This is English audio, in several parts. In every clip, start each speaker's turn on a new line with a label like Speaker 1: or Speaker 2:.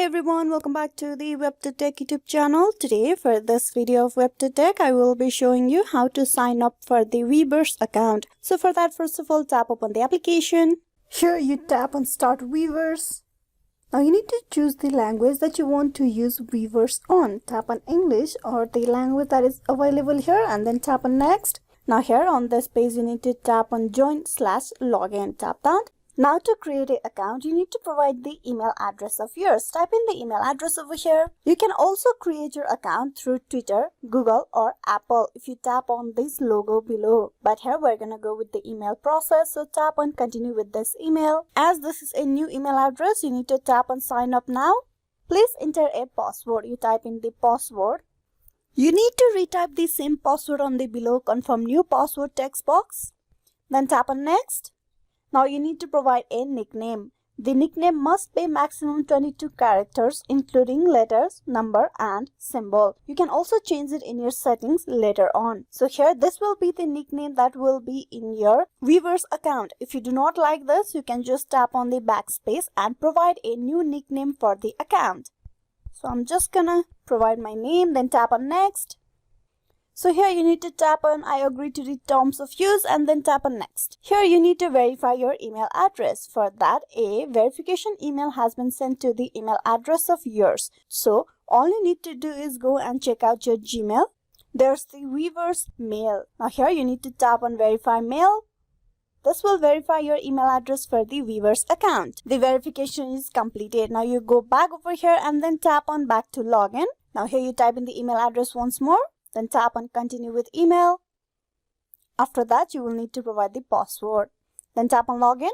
Speaker 1: everyone, welcome back to the WebToTech YouTube channel. Today for this video of WebToTech, I will be showing you how to sign up for the Weverse account. So for that, first of all, tap open the application. Here you tap on Start Weverse. Now you need to choose the language that you want to use Weverse on. Tap on English or the language that is available here and then tap on Next. Now here on this page, you need to tap on Join/Login. Tap that. Now to create an account, you need to provide the email address of yours. Type in the email address over here. You can also create your account through Twitter, Google or Apple if you tap on this logo below. But here we're gonna go with the email process, so tap on continue with this email. As this is a new email address, you need to tap on sign up now. Please enter a password. You type in the password. You need to retype the same password on the below confirm new password text box. Then tap on next. Now you need to provide a nickname. The nickname must be maximum 22 characters including letters, number and symbol. You can also change it in your settings later on. So here this will be the nickname that will be in your Weverse account. If you do not like this, you can just tap on the backspace and provide a new nickname for the account. So I'm just gonna provide my name, then tap on next. So here you need to tap on I agree to the terms of use and then tap on next. Here you need to verify your email address. For that, a verification email has been sent to the email address of yours. So all you need to do is go and check out your Gmail. There's the Weverse mail. Now here you need to tap on verify mail. This will verify your email address for the Weverse account. The verification is completed. Now you go back over here and then tap on back to login. Now here you type in the email address once more. Then tap on continue with email. After that, you will need to provide the password. Then tap on login.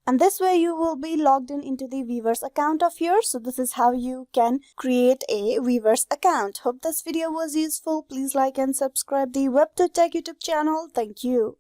Speaker 1: And this way you will be logged in into the Weverse account of yours. So this is how you can create a Weverse account. Hope this video was useful. Please like and subscribe the WebToTech YouTube channel. Thank you.